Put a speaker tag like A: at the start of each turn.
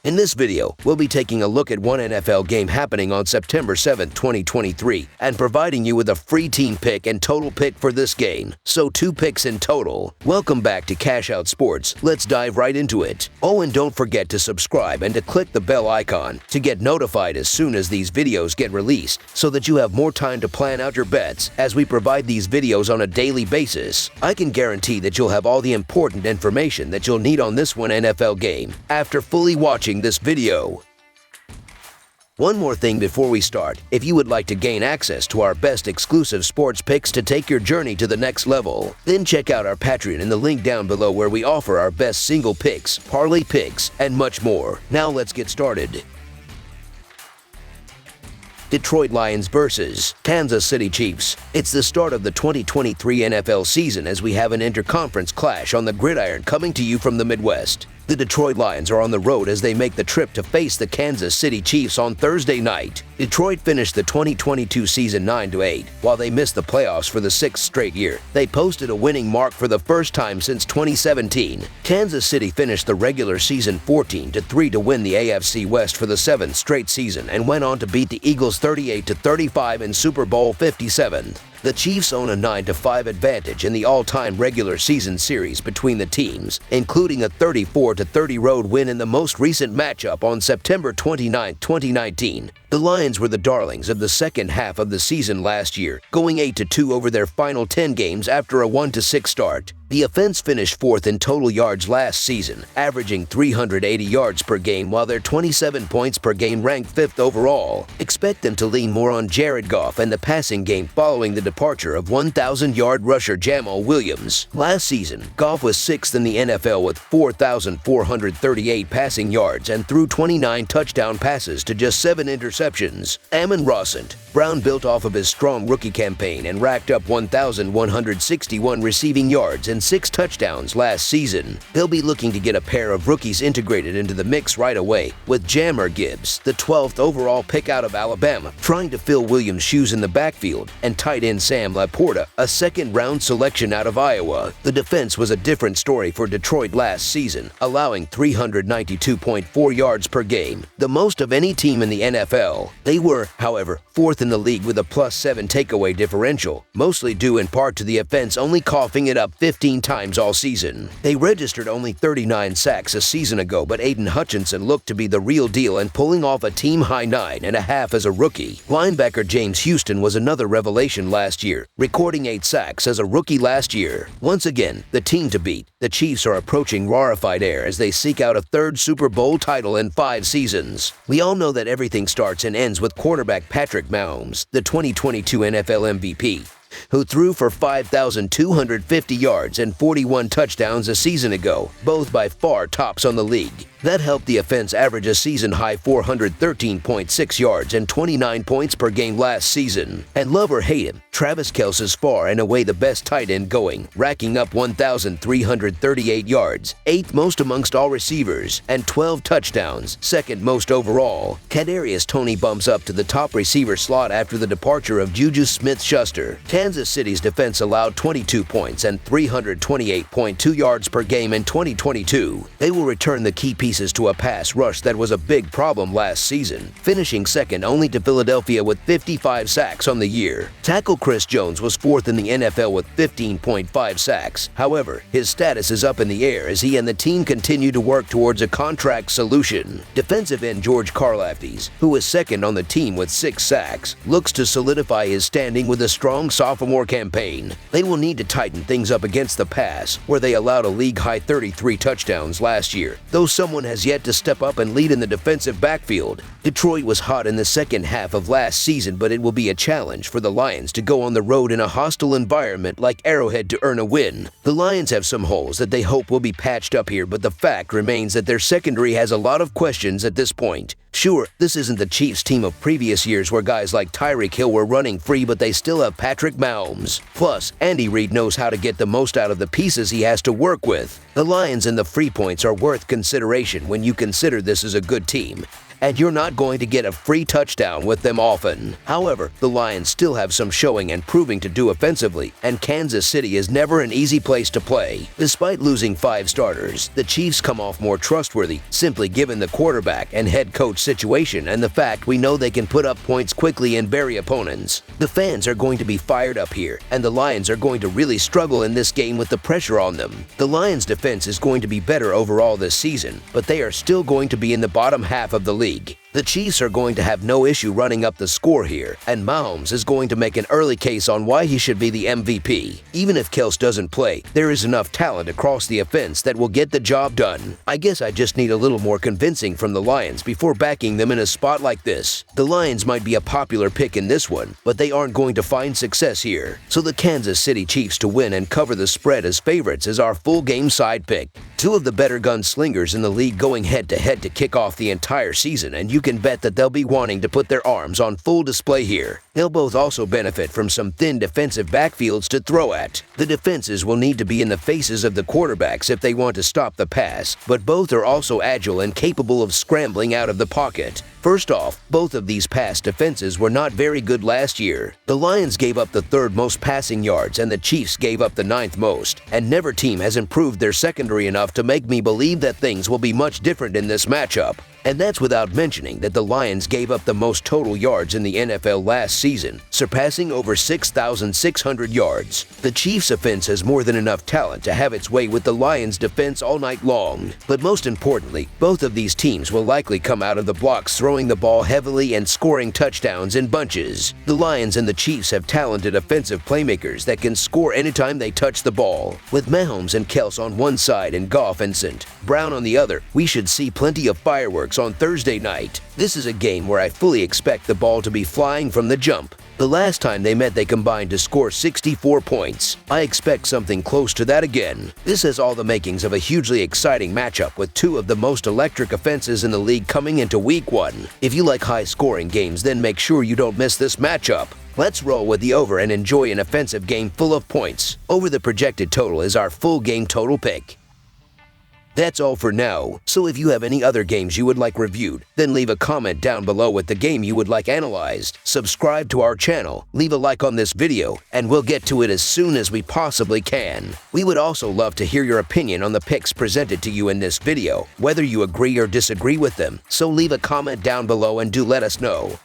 A: In this video, we'll be taking a look at one NFL game happening on September 7, 2023, and providing you with a free team pick and total pick for this game. So 2 picks in total. Welcome back to Cash Out Sports. Let's dive right into it. Oh, and don't forget to subscribe and to click the bell icon to get notified as soon as these videos get released, so that you have more time to plan out your bets as we provide these videos on a daily basis. I can guarantee that you'll have all the important information that you'll need on this one NFL game after fully watching this video. One more thing before we start. If you would like to gain access to our best exclusive sports picks to take your journey to the next level, then check out our Patreon in the link down below, where we offer our best single picks, parlay picks, and much more. Now let's get started. Detroit Lions versus Kansas City Chiefs. It's the start of the 2023 NFL season as we have an interconference clash on the gridiron coming to you from the Midwest. The Detroit Lions are on the road as they make the trip to face the Kansas City Chiefs on Thursday night. Detroit finished the 2022 season 9-8. While they missed the playoffs for the 6th straight year, they posted a winning mark for the first time since 2017. Kansas City finished the regular season 14-3 to win the AFC West for the 7th straight season and went on to beat the Eagles 38-35 in Super Bowl 57. The Chiefs own a 9-5 advantage in the all-time regular season series between the teams, including a 34-30 road win in the most recent matchup on September 29, 2019. The Lions were the darlings of the second half of the season last year, going 8-2 over their final 10 games after a 1-6 start. The offense finished 4th in total yards last season, averaging 380 yards per game, while their 27 points per game ranked 5th overall. Expect them to lean more on Jared Goff and the passing game following the departure of 1,000-yard rusher Jamal Williams. Last season, Goff was 6th in the NFL with 4,438 passing yards and threw 29 touchdown passes to just 7 interceptions. Amon-Ra St. Brown built off of his strong rookie campaign and racked up 1,161 receiving yards and 6 touchdowns last season. They'll be looking to get a pair of rookies integrated into the mix right away, with Jahmyr Gibbs, the 12th overall pick out of Alabama, trying to fill Williams' shoes in the backfield, and tight end Sam Laporta, a second-round selection out of Iowa. The defense was a different story for Detroit last season, allowing 392.4 yards per game, the most of any team in the NFL. They were, however, 4th in the league with a +7 takeaway differential, mostly due in part to the offense only coughing it up 15 times all season. They registered only 39 sacks a season ago, but Aiden Hutchinson looked to be the real deal and pulling off a team-high 9.5 as a rookie. Linebacker James Houston was another revelation last year, recording 8 sacks as a rookie last year. Once again, the team to beat. The Chiefs are approaching rarefied air as they seek out a 3rd Super Bowl title in 5 seasons. We all know that everything starts and ends with quarterback Patrick Mahomes, the 2022 NFL MVP, who threw for 5,250 yards and 41 touchdowns a season ago, both by far tops on the league. That helped the offense average a season-high 413.6 yards and 29 points per game last season. And love or hate him, Travis Kelce's far and away the best tight end going, racking up 1,338 yards, 8th most amongst all receivers, and 12 touchdowns, 2nd most overall. Kadarius Toney bumps up to the top receiver slot after the departure of Juju Smith-Schuster. Kansas City's defense allowed 22 points and 328.2 yards per game in 2022. They will return the key pieces to a pass rush that was a big problem last season, finishing 2nd only to Philadelphia with 55 sacks on the year. Tackle Chris Jones was 4th in the NFL with 15.5 sacks. However, his status is up in the air as he and the team continue to work towards a contract solution. Defensive end George Karlaftis, who is 2nd on the team with 6 sacks, looks to solidify his standing with a strong sophomore campaign. They will need to tighten things up against the pass, where they allowed a league-high 33 touchdowns last year, though someone has yet to step up and lead in the defensive backfield. Detroit was hot in the second half of last season, but it will be a challenge for the Lions to go on the road in a hostile environment like Arrowhead to earn a win. The Lions have some holes that they hope will be patched up here, but the fact remains that their secondary has a lot of questions at this point. Sure, this isn't the Chiefs team of previous years where guys like Tyreek Hill were running free, but they still have Patrick Mahomes. Plus, Andy Reid knows how to get the most out of the pieces he has to work with. The Lions and the free points are worth consideration when you consider this is a good team. and you're not going to get a free touchdown with them often. However, the Lions still have some showing and proving to do offensively, and Kansas City is never an easy place to play. Despite losing 5 starters, the Chiefs come off more trustworthy, simply given the quarterback and head coach situation and the fact we know they can put up points quickly and bury opponents. The fans are going to be fired up here, and the Lions are going to really struggle in this game with the pressure on them. The Lions' defense is going to be better overall this season, but they are still going to be in the bottom half of the league. The Chiefs are going to have no issue running up the score here, and Mahomes is going to make an early case on why he should be the MVP. Even if Kelce doesn't play, there is enough talent across the offense that will get the job done. I guess I just need a little more convincing from the Lions before backing them in a spot like this. The Lions might be a popular pick in this one, but they aren't going to find success here. So the Kansas City Chiefs to win and cover the spread as favorites is our full game side pick. 2 of the better gunslingers in the league going head-to-head to kick off the entire season, and you can bet that they'll be wanting to put their arms on full display here. They'll both also benefit from some thin defensive backfields to throw at. The defenses will need to be in the faces of the quarterbacks if they want to stop the pass, but both are also agile and capable of scrambling out of the pocket. First off, both of these pass defenses were not very good last year. The Lions gave up the 3rd most passing yards and the Chiefs gave up the 9th most, and never team has improved their secondary enough to make me believe that things will be much different in this matchup. And that's without mentioning that the Lions gave up the most total yards in the NFL last season, surpassing over 6,600 yards. The Chiefs' offense has more than enough talent to have its way with the Lions' defense all night long. But most importantly, both of these teams will likely come out of the blocks throwing the ball heavily and scoring touchdowns in bunches. The Lions and the Chiefs have talented offensive playmakers that can score anytime they touch the ball. With Mahomes and Kelce on one side and Goff and St. Brown on the other, we should see plenty of fireworks on Thursday night. This is a game where I fully expect the ball to be flying from the jump. The last time they met, they combined to score 64 points. I expect something close to that again. This has all the makings of a hugely exciting matchup with 2 of the most electric offenses in the league coming into Week 1. If you like high-scoring games, then make sure you don't miss this matchup. Let's roll with the over and enjoy an offensive game full of points. Over the projected total is our full game total pick. That's all for now, so if you have any other games you would like reviewed, then leave a comment down below with the game you would like analyzed. Subscribe to our channel, leave a like on this video, and we'll get to it as soon as we possibly can. We would also love to hear your opinion on the picks presented to you in this video, whether you agree or disagree with them, so leave a comment down below and do let us know.